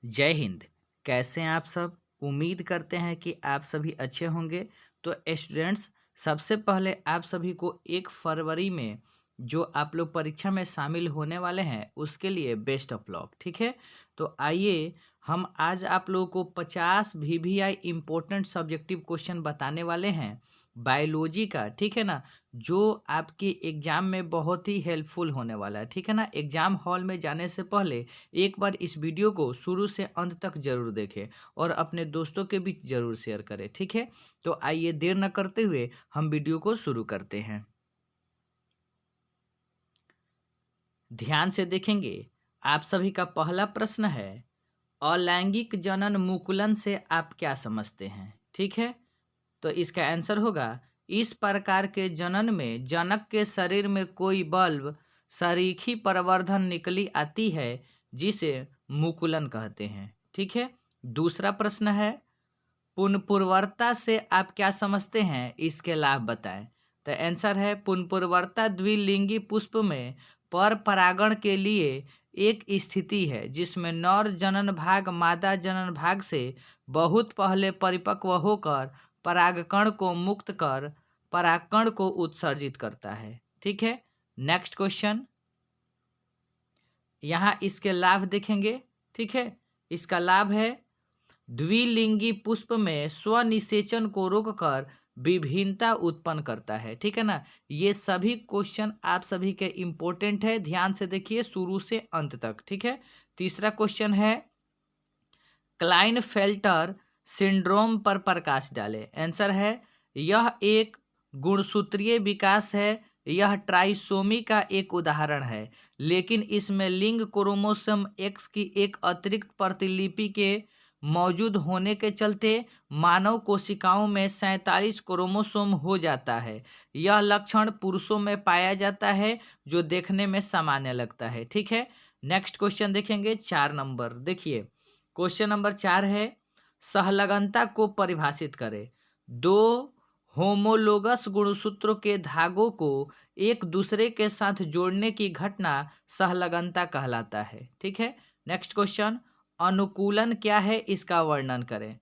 जय हिंद। कैसे हैं आप सब? उम्मीद करते हैं कि आप सभी अच्छे होंगे। तो स्टूडेंट्स, सबसे पहले आप सभी को 1 फरवरी में जो आप लोग परीक्षा में शामिल होने वाले हैं उसके लिए बेस्ट ऑफ लक। ठीक है, तो आइए हम आज आप लोगों को 50 VVI इम्पोर्टेंट सब्जेक्टिव क्वेश्चन बताने वाले हैं बायोलॉजी का। ठीक है ना, जो आपके एग्जाम में बहुत ही हेल्पफुल होने वाला है। ठीक है ना, एग्जाम हॉल में जाने से पहले एक बार इस वीडियो को शुरू से अंत तक जरूर देखें और अपने दोस्तों के बीच जरूर शेयर करें। ठीक है, तो आइए देर न करते हुए हम वीडियो को शुरू करते हैं। ध्यान से देखेंगे। आप सभी का पहला प्रश्न है, अलैंगिक जनन मुकुलन से आप क्या समझते हैं? ठीक है, तो इसका आंसर होगा, इस प्रकार के जनन में जनक के शरीर में कोई बल्ब सरीखी प्रवर्धन निकली आती है जिसे मुकुलन कहते हैं। ठीक है, दूसरा प्रश्न है, पुनपुर्वरता से आप क्या समझते हैं? इसके लाभ बताएं। तो आंसर है, पुनपुर्वरता द्विलिंगी पुष्प में पर परागण के लिए एक स्थिति है जिसमें नर जनन भाग मादा जनन भाग से बहुत पहले परिपक्व होकर परागकण को मुक्त कर परागकण को उत्सर्जित करता है। ठीक है, नेक्स्ट क्वेश्चन, यहाँ इसके लाभ देखेंगे। ठीक है, इसका लाभ है, द्विलिंगी पुष्प में स्वनिषेचन को रोककर विभिन्नता उत्पन्न करता है। ठीक है ना, ये सभी क्वेश्चन आप सभी के इंपॉर्टेंट है, ध्यान से देखिए शुरू से अंत तक। ठीक है, तीसरा क्वेश्चन है, क्लाइनफेल्टर सिंड्रोम पर प्रकाश डालें। आंसर है, यह एक गुणसूत्रीय विकास है। यह ट्राइसोमी का एक उदाहरण है, लेकिन इसमें लिंग क्रोमोसोम एक्स की एक अतिरिक्त प्रतिलिपि के मौजूद होने के चलते मानव कोशिकाओं में 47 क्रोमोसोम हो जाता है। यह लक्षण पुरुषों में पाया जाता है जो देखने में सामान्य लगता है। ठीक है, नेक्स्ट क्वेश्चन देखेंगे, 4 नंबर देखिए। क्वेश्चन नंबर 4 है, सहलगनता को परिभाषित करें। दो होमोलोगस गुणसूत्रों के धागों को एक दूसरे के साथ जोड़ने की घटना सहलगनता कहलाता है। ठीक है, नेक्स्ट क्वेश्चन, अनुकूलन क्या है? इसका वर्णन करें।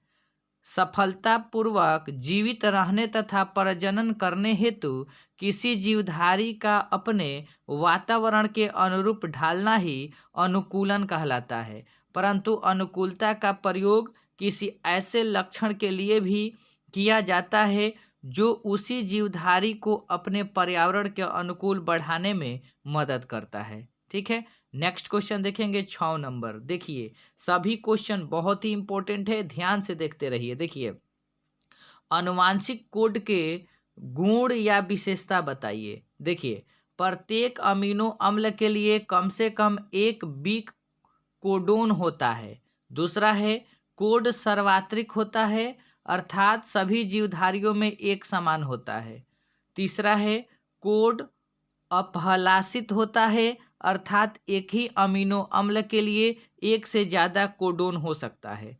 सफलतापूर्वक जीवित रहने तथा प्रजनन करने हेतु किसी जीवधारी का अपने वातावरण के अनुरूप ढालना ही अनुकूलन कहलाता है, परंतु अनुकूलता का प्रयोग किसी ऐसे लक्षण के लिए भी किया जाता है जो उसी जीवधारी को अपने पर्यावरण के अनुकूल बढ़ाने में मदद करता है। ठीक है, नेक्स्ट क्वेश्चन देखेंगे, 6 नंबर देखिए। सभी क्वेश्चन बहुत ही इंपॉर्टेंट है, ध्यान से देखते रहिए। देखिए, आनुवांशिक कोड के गुण या विशेषता बताइए। देखिए, प्रत्येक अमीनो अम्ल के लिए कम से कम एक वीक कोडोन होता है। दूसरा है, कोड सार्वत्रिक होता है, अर्थात सभी जीवधारियों में एक समान होता है। तीसरा है, कोड अपहलासित होता है, अर्थात एक ही अमीनो अम्ल के लिए एक से ज़्यादा कोडोन हो सकता है।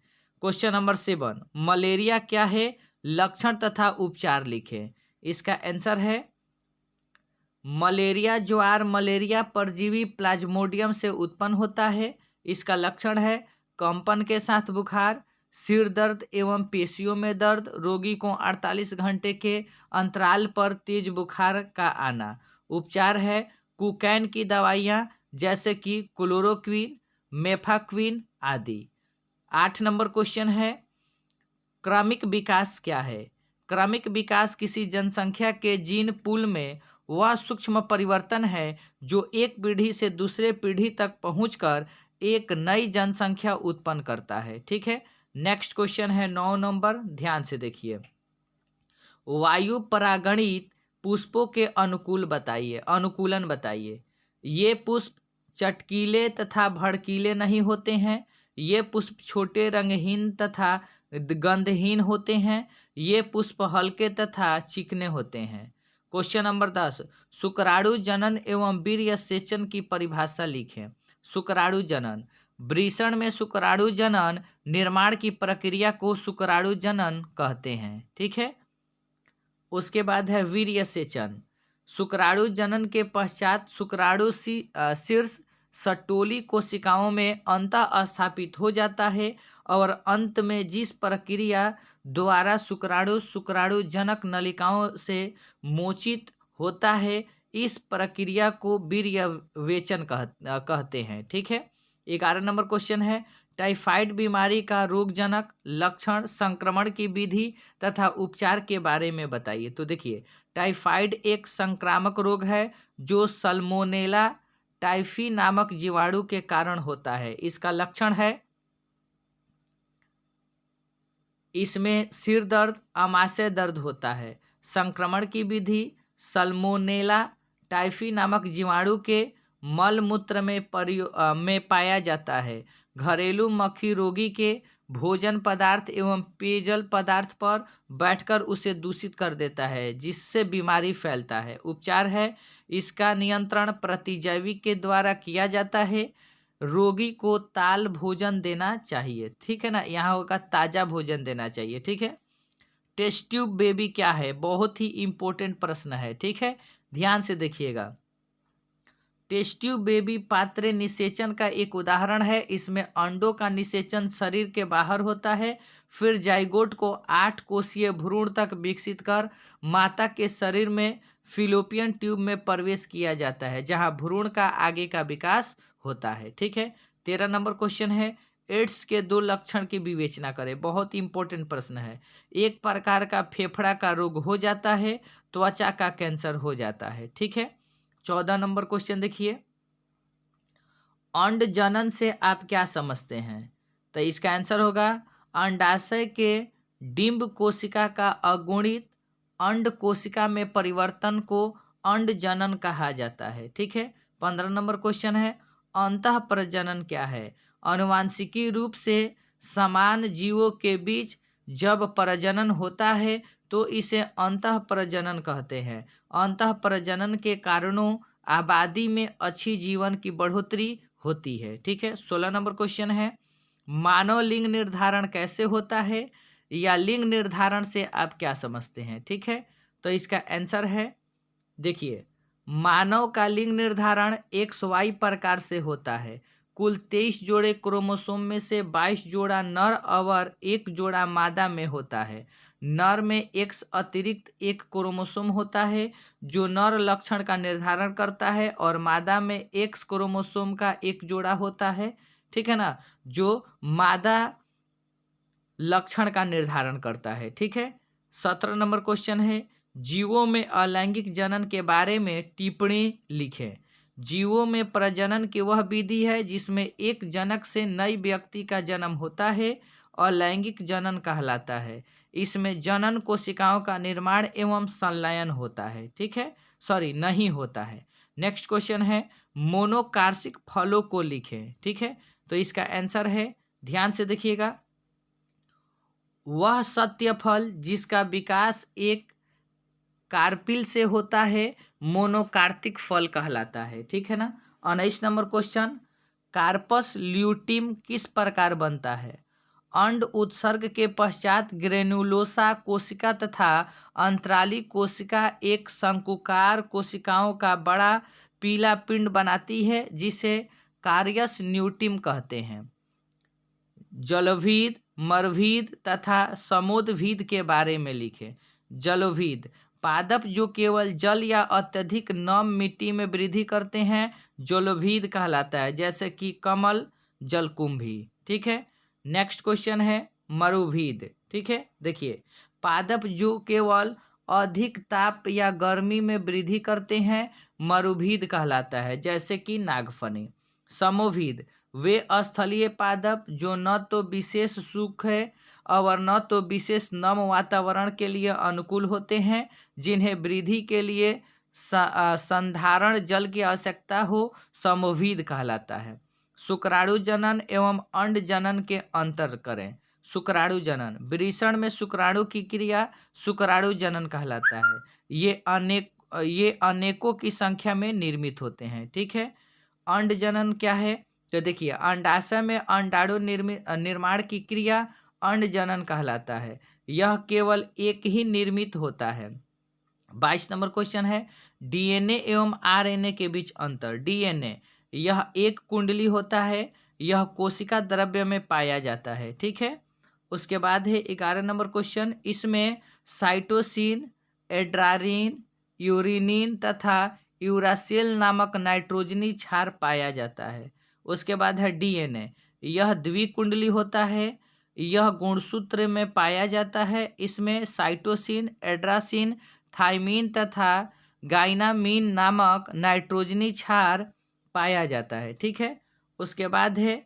क्वेश्चन नंबर 7, मलेरिया क्या है? लक्षण तथा उपचार लिखें। इसका आंसर है, मलेरिया ज्वार मलेरिया परजीवी प्लाज्मोडियम से उत्पन्न होता है। इसका लक्षण है, कंपन के साथ बुखार, सिर दर्द एवं पेशियों में दर्द, रोगी को 48 घंटे के अंतराल पर तेज बुखार का आना। उपचार है, कुकैन की दवाइयाँ जैसे कि क्लोरोक्विन, मेफाक्विन आदि। 8 नंबर क्वेश्चन है, क्रमिक विकास क्या है? क्रमिक विकास किसी जनसंख्या के जीन पूल में वह सूक्ष्म परिवर्तन है जो एक पीढ़ी से दूसरे पीढ़ी तक पहुंचकर एक नई जनसंख्या उत्पन्न करता है। ठीक है, नेक्स्ट क्वेश्चन है 9 नंबर, ध्यान से देखिए। वायु परागणित पुष्पों के अनुकूलन बताइए। ये पुष्प चटकीले तथा भड़कीले नहीं होते हैं। ये पुष्प छोटे रंगहीन तथा गंधहीन होते हैं। ये पुष्प हल्के तथा चिकने होते हैं। क्वेश्चन नंबर 10, शुक्राणु जनन एवं वीर्य सेचन की परिभाषा लिखें। शुक्राणु जनन, वृषण में शुक्राणु जनन निर्माण की प्रक्रिया को शुक्राणु जनन कहते हैं। ठीक है, उसके बाद है वीर्य सेचन। शुक्राणु जनन के पश्चात शुक्राणु शीर्ष सटोली कोशिकाओं में अंतः स्थापित हो जाता है और अंत में जिस प्रक्रिया द्वारा शुक्राणु जनक नलिकाओं से मोचित होता है, इस प्रक्रिया को वीर्यवेचन कहते हैं। ठीक है। 11 नंबर क्वेश्चन है, टाइफाइड बीमारी का रोगजनक, लक्षण, संक्रमण की विधि तथा उपचार के बारे में बताइए। तो देखिए, टाइफाइड एक संक्रामक रोग है जो सल्मोनेला टाइफी नामक जीवाणु के कारण होता है। इसका लक्षण है, इसमें सिर दर्द, आमाशय दर्द होता है। संक्रमण की विधि, सल्मोनेला टाइफी नामक जीवाणु के मल मूत्र में पाया जाता है। घरेलू मक्खी रोगी के भोजन पदार्थ एवं पेयजल पदार्थ पर बैठकर उसे दूषित कर देता है, जिससे बीमारी फैलता है। उपचार है, इसका नियंत्रण प्रतिजैविक के द्वारा किया जाता है। रोगी को ताल भोजन देना चाहिए। ठीक है ना, यहाँ होगा ताज़ा भोजन देना चाहिए। ठीक है। टेस्ट ट्यूब बेबी क्या है? बहुत ही इंपॉर्टेंट प्रश्न है। ठीक है, ध्यान से देखिएगा। टेस्ट ट्यूब बेबी पात्र निषेचन का एक उदाहरण है। इसमें अंडों का निषेचन शरीर के बाहर होता है, फिर जाइगोट को 8 कोषीय भ्रूण तक विकसित कर माता के शरीर में फिलोपियन ट्यूब में प्रवेश किया जाता है, जहां भ्रूण का आगे का विकास होता है। ठीक है। 13 नंबर क्वेश्चन है, एड्स के 2 लक्षण की विवेचना करें। बहुत इंपॉर्टेंट प्रश्न है। एक प्रकार का फेफड़ा का रोग हो जाता है, त्वचा का कैंसर हो जाता है। ठीक है। 14 नंबर क्वेश्चन देखिए, अंड जनन से आप क्या समझते हैं? तो इसका आंसर होगा, अंडाशय के डिंब कोशिका का अगुणित अंड कोशिका में परिवर्तन को अंड जनन कहा जाता है। ठीक है। 15 नंबर क्वेश्चन है, अंतः प्रजनन क्या है? आनुवांशिकी रूप से समान जीवों के बीच जब प्रजनन होता है तो इसे अंतः प्रजनन कहते हैं। अंतः प्रजनन के कारणों आबादी में अच्छी जीवन की बढ़ोतरी होती है। ठीक है। 16 नंबर क्वेश्चन है, मानव लिंग निर्धारण कैसे होता है, या लिंग निर्धारण से आप क्या समझते हैं? ठीक है। तो इसका आंसर है, देखिए, मानव का लिंग निर्धारण XY प्रकार से होता है। कुल 23 जोड़े क्रोमोसोम में से 22 जोड़ा नर और 1 जोड़ा मादा में होता है। नर में X अतिरिक्त एक क्रोमोसोम होता है जो नर लक्षण का निर्धारण करता है, और मादा में X क्रोमोसोम का एक जोड़ा होता है। ठीक है ना, जो मादा लक्षण का निर्धारण करता है। ठीक है। 17 नंबर क्वेश्चन है, जीवों में अलैंगिक जनन के बारे में टिप्पणी लिखें। जीवों में प्रजनन की वह विधि है जिसमें एक जनक से नई व्यक्ति का जन्म होता है, अलैंगिक जनन कहलाता है। इसमें जनन कोशिकाओं का निर्माण एवं संलयन होता है। ठीक है, नहीं होता है। नेक्स्ट क्वेश्चन है, मोनोकार्सिक फलों को लिखें। ठीक है। तो इसका आंसर है, ध्यान से देखिएगा, वह सत्य फल जिसका विकास एक कार्पिल से होता है मोनोकार्तिक फल कहलाता है। ठीक है ना। 19 नंबर क्वेश्चन, कार्पस ल्यूटिम किस प्रकार बनता है? अंड उत्सर्ग के पश्चात ग्रेनुलोसा कोशिका तथा अंतराली कोशिका एक शंकुकार कोशिकाओं का बड़ा पीला पिंड बनाती है, जिसे कार्यस न्यूटिम कहते हैं। जलभीद, मरभीद तथा समोदभीद के बारे में लिखें। जलभीद, पादप जो केवल जल या अत्यधिक नम मिट्टी में वृद्धि करते हैं, जलभीद कहलाता है, जैसे कि कमल, जलकुंभी। ठीक है। नेक्स्ट क्वेश्चन है, मरुभीद। ठीक है, देखिए, पादप जो केवल अधिक ताप या गर्मी में वृद्धि करते हैं, मरुभीद कहलाता है, जैसे कि नागफनी। समोभीद, वे स्थलीय पादप जो न तो विशेष सूखे और न तो विशेष नम वातावरण के लिए अनुकूल होते हैं, जिन्हें वृद्धि के लिए संधारण जल की आवश्यकता हो, समोभीद कहलाता है। शुक्राणु जनन एवं अंड जनन के अंतर करें। शुक्राणु जनन, वृषण में शुक्राणु की क्रिया शुक्राणु जनन कहलाता है। ये अनेकों की संख्या में निर्मित होते हैं। ठीक है। अंड जनन क्या है? तो देखिए, अंडाशय में अंडाणु निर्माण की क्रिया अंड जनन कहलाता है। यह केवल एक ही निर्मित होता है। 22 नंबर क्वेश्चन है, डीएनए एवं आरएनए के बीच अंतर। डीएनए यह एक कुंडली होता है। यह कोशिका द्रव्य में पाया जाता है। ठीक है। उसके बाद है 11 नंबर क्वेश्चन। इसमें साइटोसिन, एड्रारिन, यूरिनिन तथा यूरासिल नामक नाइट्रोजनी क्षार पाया जाता है। उसके बाद है डीएनए। यह द्विकुंडली होता है। यह गुणसूत्र में पाया जाता है। इसमें साइटोसिन, एड्रासिन, थाइमिन तथा गाइनामीन नामक नाइट्रोजनी क्षार पाया जाता है। ठीक है। उसके बाद है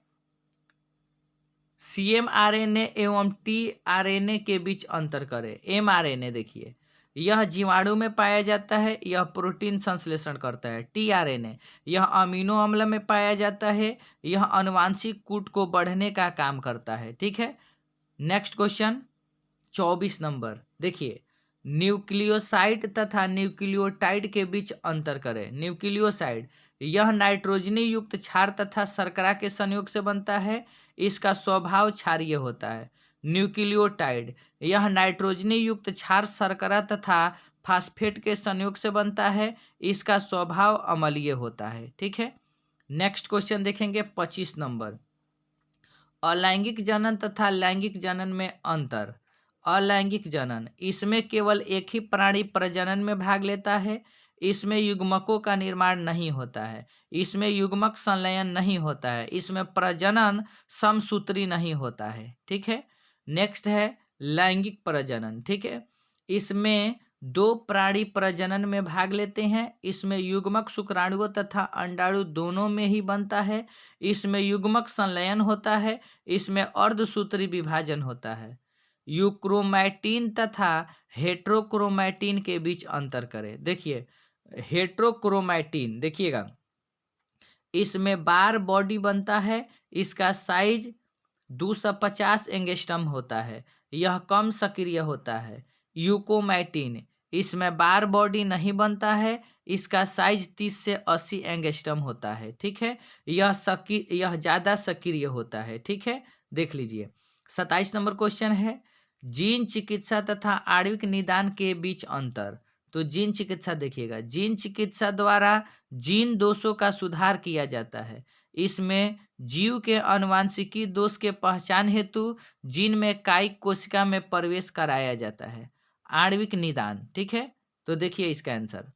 CmRNA एवं tRNA के बीच अंतर करें। mRNA देखिए, यह जीवाणु में पाया जाता है। यह प्रोटीन संश्लेषण करता है। tRNA यह अमीनो अम्ल में पाया जाता है। यह आनुवांशिक कूट को बढ़ने का काम करता है। ठीक है। नेक्स्ट क्वेश्चन 24 नंबर देखिए, न्यूक्लियोसाइड तथा न्यूक्लियोटाइड के बीच अंतर करें। न्यूक्लियोसाइड यह नाइट्रोजनी युक्त क्षार तथा शर्करा के संयोग से बनता है। इसका स्वभाव क्षारीय होता है। न्यूक्लियोटाइड यह नाइट्रोजनी युक्त क्षार, शर्करा तथा फास्फेट के संयोग से बनता है। इसका स्वभाव अम्लीय होता है। ठीक है। नेक्स्ट क्वेश्चन देखेंगे 25 नंबर, अलैंगिक जनन तथा लैंगिक जनन में अंतर। अलैंगिक जनन, इसमें केवल एक ही प्राणी प्रजनन में भाग लेता है। इसमें युग्मकों का निर्माण नहीं होता है। इसमें युग्मक संलयन नहीं होता है। इसमें प्रजनन समसूत्री नहीं होता है। ठीक है। नेक्स्ट है लैंगिक प्रजनन। ठीक है। इसमें दो प्राणी प्रजनन में भाग लेते हैं। इसमें युग्मक शुक्राणुओं तथा अंडाणु दोनों में ही बनता है। इसमें युग्मक संलयन होता है। इसमें अर्धसूत्री विभाजन होता है। यूक्रोमैटिन तथा हेट्रोक्रोमैटिन के बीच अंतर करें। देखिए, हेट्रोक्रोमैटिन देखिएगा, इसमें बार बॉडी बनता है। इसका साइज 250 एंगस्ट्रम होता है। यह कम सक्रिय होता है। यूकोमैटिन, इसमें बार बॉडी नहीं बनता है। इसका साइज 30 से 80 एंगस्ट्रम होता है। ठीक है। यह ज़्यादा सक्रिय होता है। ठीक है। देख लीजिए 27 नंबर क्वेश्चन है, जीन चिकित्सा तथा आणविक निदान के बीच अंतर। तो जीन चिकित्सा देखिएगा, जीन चिकित्सा द्वारा जीन दोषों का सुधार किया जाता है। इसमें जीव के आनुवांशिकी दोष के पहचान हेतु जीन में कायिक कोशिका में प्रवेश कराया जाता है। आणविक निदान, ठीक है। तो देखिए इसका आंसर,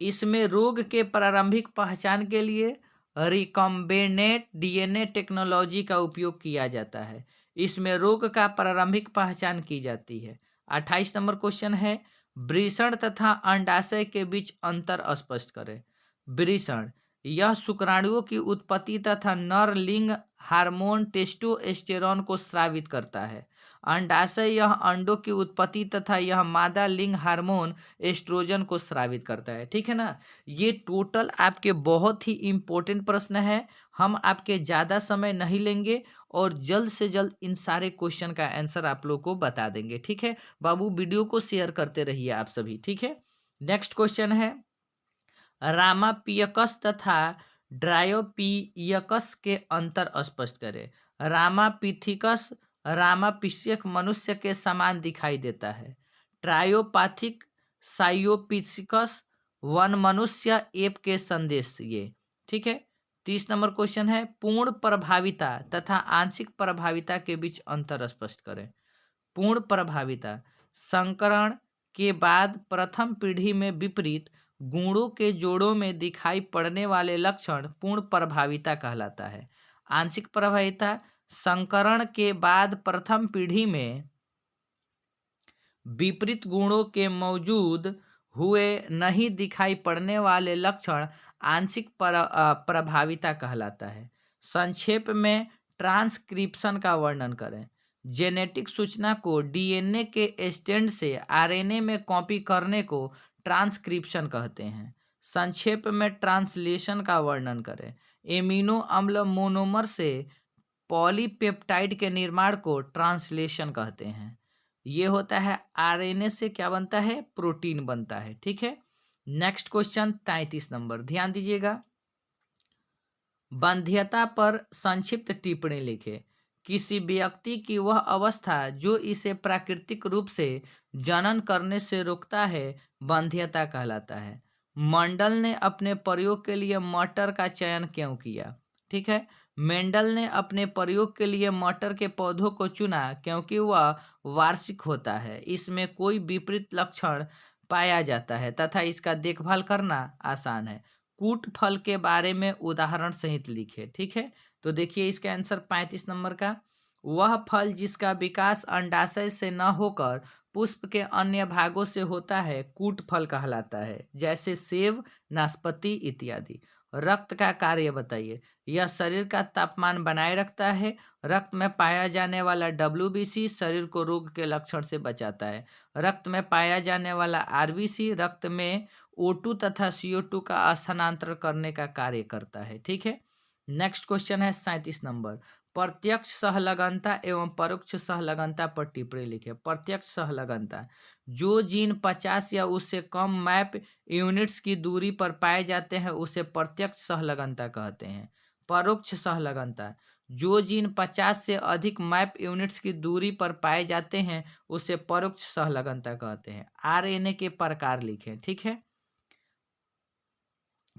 इसमें रोग के प्रारंभिक पहचान के लिए रिकॉम्बिनेंट डीएनए टेक्नोलॉजी का उपयोग किया जाता है। इसमें रोग का प्रारंभिक पहचान की जाती है। 28 नंबर क्वेश्चन है, वृषण तथा अंडाशय के बीच अंतर स्पष्ट करें। वृषण यह शुक्राणुओं की उत्पत्ति तथा नर लिंग हार्मोन टेस्टोस्टेरोन को स्रावित करता है। अंडाशय यह अंडों की उत्पत्ति तथा यह मादा लिंग हार्मोन एस्ट्रोजन को स्रावित करता है। ठीक है ना। ये टोटल आपके बहुत ही इम्पोर्टेंट प्रश्न है। हम आपके ज़्यादा समय नहीं लेंगे और जल्द से जल्द इन सारे क्वेश्चन का आंसर आप लोग को बता देंगे। ठीक है बाबू, वीडियो को शेयर करते रहिए आप सभी। ठीक है। नेक्स्ट क्वेश्चन है, रामापियकस तथा ड्रायोपियकस के अंतर स्पष्ट करें। रामापिथिकस रामापिस्यक मनुष्य के समान दिखाई देता है। ट्रायोपाथिक साइयोपिसिकस वन मनुष्य एप के संदेश ये। ठीक है। 30 नंबर क्वेश्चन है, पूर्ण प्रभाविता तथा आंशिक प्रभाविता के बीच अंतर स्पष्ट करें। पूर्ण प्रभाविता, संकरण के बाद प्रथम पीढ़ी में विपरीत गुणों के जोड़ों में दिखाई पड़ने वाले लक्षण पूर्ण प्रभाविता कहलाता है। आंशिक प्रभाविता, संकरण के बाद प्रथम पीढ़ी में विपरीत गुणों के मौजूद हुए नहीं दिखाई पड़ने वाले लक्षण आंशिक प्रभाविता कहलाता है। संक्षेप में ट्रांसक्रिप्शन का वर्णन करें। जेनेटिक सूचना को डीएनए के स्टैंड से आरएनए में कॉपी करने को ट्रांसक्रिप्शन कहते हैं। संक्षेप में ट्रांसलेशन का वर्णन करें। एमिनो अम्ल मोनोमर से पॉलीपेप्टाइड के निर्माण को ट्रांसलेशन कहते हैं। ये होता है आरएनए से क्या बनता है, प्रोटीन बनता है। ठीक है। नेक्स्ट क्वेश्चन 33 नंबर, ध्यान दीजिएगा। वंध्यता पर संक्षिप्त टिप्पणी लिखें। किसी व्यक्ति की वह अवस्था जो इसे प्राकृतिक रूप से जनन करने से रोकता है वंध्यता कहलाता है। मंडल ने अपने प्रयोग के लिए मटर का चयन क्यों किया? ठीक है, मेंडल ने अपने प्रयोग के लिए मटर के पौधों को चुना क्योंकि वह वार्षिक होता है, इसमें कोई विपरीत लक्षण पाया जाता है तथा इसका देखभाल करना आसान है। कूट फल के बारे में उदाहरण सहित लिखे। ठीक है, तो देखिए इसका आंसर 35 नंबर का, वह फल जिसका विकास अंडाशय से न होकर पुष्प के अन्य भागों से होता है कूट फल कहलाता है, जैसे सेब, नाशपाती इत्यादि। रक्त का कार्य बताइए। यह शरीर का तापमान बनाए रखता है। रक्त में पाया जाने वाला WBC शरीर को रोग के लक्षण से बचाता है। रक्त में पाया जाने वाला RBC रक्त में O2 तथा CO2 का स्थानांतरण करने का कार्य करता है। ठीक है, नेक्स्ट क्वेश्चन है 37 नंबर। प्रत्यक्ष सहलगनता एवं परोक्ष सहलगनता पर टिप्पणी लिखे। प्रत्यक्ष सहलगनता, जो जीन 50 या उससे कम मैप यूनिट्स की दूरी पर पाए जाते हैं उसे प्रत्यक्ष सहलगनता कहते हैं। परोक्ष सहलगनता, जो जीन 50 से अधिक मैप यूनिट्स की दूरी पर पाए जाते हैं उसे परोक्ष सहलगनता कहते हैं। RNA के प्रकार लिखें। ठीक है,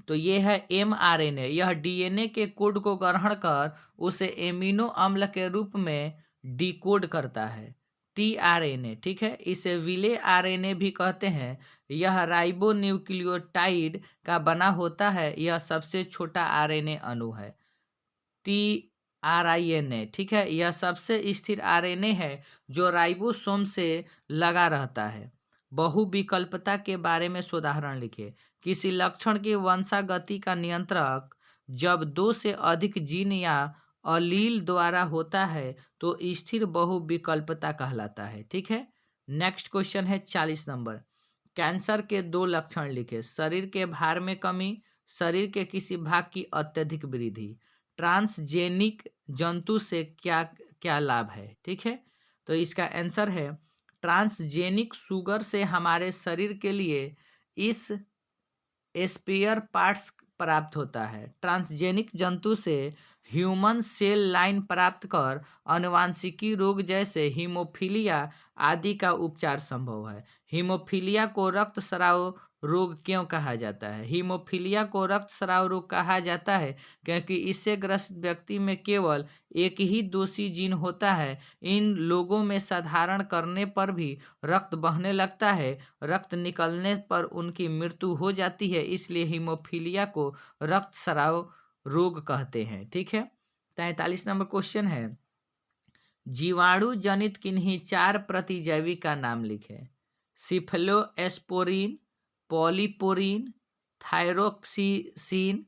तो ये है mRNA, यह DNA के कोड को ग्रहण कर उसे एमिनो अम्ल के रूप में डिकोड करता है। tRNA, ठीक है, इसे विले RNA भी कहते हैं। यह राइबो न्यूक्लियोटाइड का बना होता है। यह सबसे छोटा RNA अणु है। tRNA, ठीक है, यह सबसे स्थिर RNA है जो राइबोसोम से लगा रहता है। बहुविकल्पता के बारे में उदाहरण लिखे। किसी लक्षण की वंशागति का नियंत्रक जब 2 से अधिक जीन या अलील द्वारा होता है तो स्थिर बहुविकल्पता कहलाता है। ठीक है, नेक्स्ट क्वेश्चन है 40 नंबर। कैंसर के 2 लक्षण लिखे। शरीर के भार में कमी, शरीर के किसी भाग की अत्यधिक वृद्धि। ट्रांसजेनिक जंतु से क्या क्या लाभ है? ठीक है, तो इसका आंसर है ट्रांसजेनिक शुगर से हमारे शरीर के लिए इस स्पेयर पार्ट्स प्राप्त होता है। ट्रांसजेनिक जंतु से ह्यूमन सेल लाइन प्राप्त कर आनुवांशिकी रोग जैसे हीमोफीलिया आदि का उपचार संभव है। हीमोफीलिया को रक्तस्राव रोग क्यों कहा जाता है? हीमोफीलिया को रक्तस्राव रोग कहा जाता है क्योंकि इससे ग्रसित व्यक्ति में केवल एक ही दोषी जीन होता है। इन लोगों में साधारण करने पर भी रक्त बहने लगता है। रक्त निकलने पर उनकी मृत्यु हो जाती है, इसलिए हीमोफीलिया को रक्तस्राव रोग कहते हैं। ठीक है, 43 नंबर क्वेश्चन है, जीवाणु जनित किन्हीं 4 प्रतिजैवी का नाम लिखें। सिफेलोस्पोरिन, पॉलीपोरिन, थायरोक्सिसिन,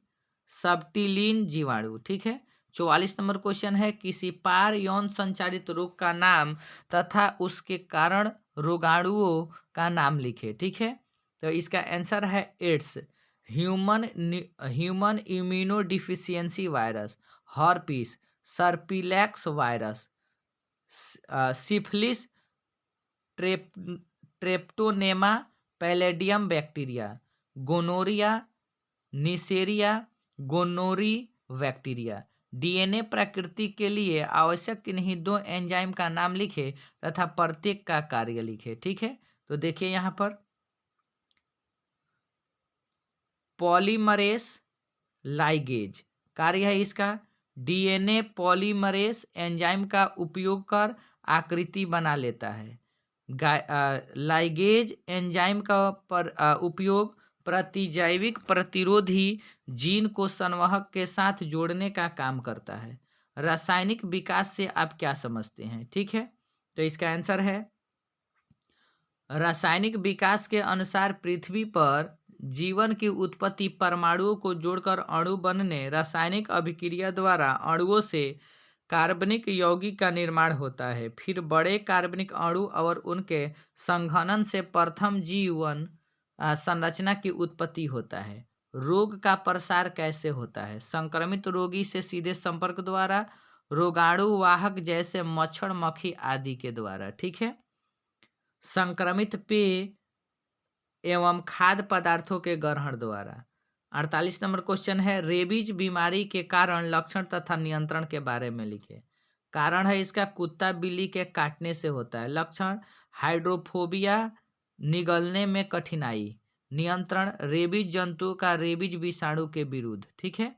सब्टिलीन जीवाणु। ठीक है, 44 नंबर क्वेश्चन है, किसी पार यौन संचारित रोग का नाम तथा उसके कारण रोगाणुओं का नाम लिखे। ठीक है, तो इसका आंसर है AIDS, human immuno deficiency virus, herpes, simplex virus, syphilis, Treponema, pallidum bacteria, gonorrhoea, Neisseria, gonorrhoeae bacteria. DNA प्रकृति के लिए आवश्यक किन्हीं 2 एंजाइम का नाम लिखे तथा प्रत्येक का कार्य लिखे। ठीक है, तो देखिए यहाँ पर पॉलीमरेस लाइगेज कार्य है इसका। DNA पॉलीमरेस एंजाइम का उपयोग कर आकृति बना लेता है। लाइगेज एंजाइम का उपयोग प्रतिजैविक प्रतिरोधी जीन को संवाहक के साथ जोड़ने का काम करता है। रासायनिक विकास से आप क्या समझते हैं? ठीक है, तो इसका आंसर है रासायनिक विकास के अनुसार पृथ्वी पर जीवन की उत्पत्ति परमाणुओं को जोड़कर अणु बनने, रासायनिक अभिक्रिया द्वारा अणुओं से कार्बनिक यौगिक का निर्माण होता है। फिर बड़े कार्बनिक अणु और उनके संघनन से प्रथम जीवन संरचना की उत्पत्ति होता है। रोग का प्रसार कैसे होता है? संक्रमित रोगी से सीधे संपर्क द्वारा, रोगाणु वाहक जैसे मच्छर, मक्खी आदि के द्वारा। ठीक है, संक्रमित पेय एवं खाद्य पदार्थों के ग्रहण द्वारा। 48 नंबर क्वेश्चन है, रेबीज बीमारी के कारण, लक्षण तथा नियंत्रण के बारे में लिखे। कारण है इसका कुत्ता बिल्ली के काटने से होता है। लक्षण हाइड्रोफोबिया, निगलने में कठिनाई, नियंत्रण रेबीज जंतु का रेबीज विषाणु के विरुद्ध, ठीक है,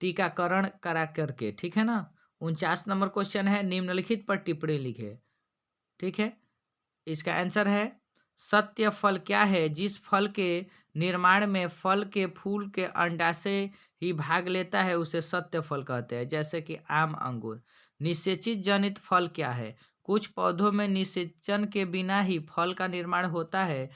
टीकाकरण करा करके, ठीक है ना। 49 नंबर क्वेश्चन है, निम्नलिखित पर टिप्पणी लिखे, ठीक है। इसका आंसर है सत्य फल क्या है जिस फल के निर्माण में फल के फूल के अंडाशय ही भाग लेता है उसे सत्य फल कहते हैं, जैसे कि आम अंगूर। निषेचित जनित फल क्या है? कुछ पौधों में निषेचन के बिना ही फल का निर्माण होता है,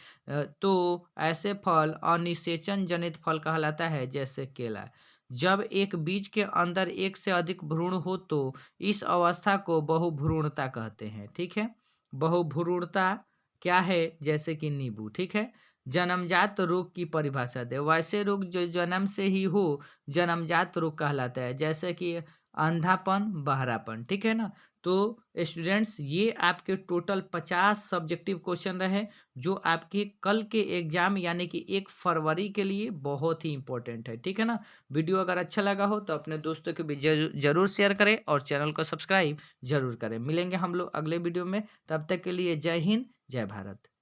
तो ऐसे फल अनिषेचन जनित फल कहलाता है, जैसे केला। जब एक बीज के अंदर एक से अधिक भ्रूण हो तो इस अवस्था को बहुभ्रूणता कहते हैं, ठीक है। बहुभ्रूणता क्या है? जैसे कि नींबू, ठीक है। जन्मजात रोग की परिभाषा दे। वैसे रोग जो जन्म से ही हो जन्मजात रोग कहलाता है, जैसे कि अंधापन, बहरापन, ठीक है ना। तो स्टूडेंट्स, ये आपके टोटल 50 सब्जेक्टिव क्वेश्चन रहे जो आपके कल के एग्जाम यानी कि 1 फरवरी के लिए बहुत ही इंपॉर्टेंट है, ठीक है ना। वीडियो अगर अच्छा लगा हो तो अपने दोस्तों के भी जरूर शेयर करें और चैनल को सब्सक्राइब जरूर करें। मिलेंगे हम लोग अगले वीडियो में, तब तक के लिए जय हिंद, जय भारत।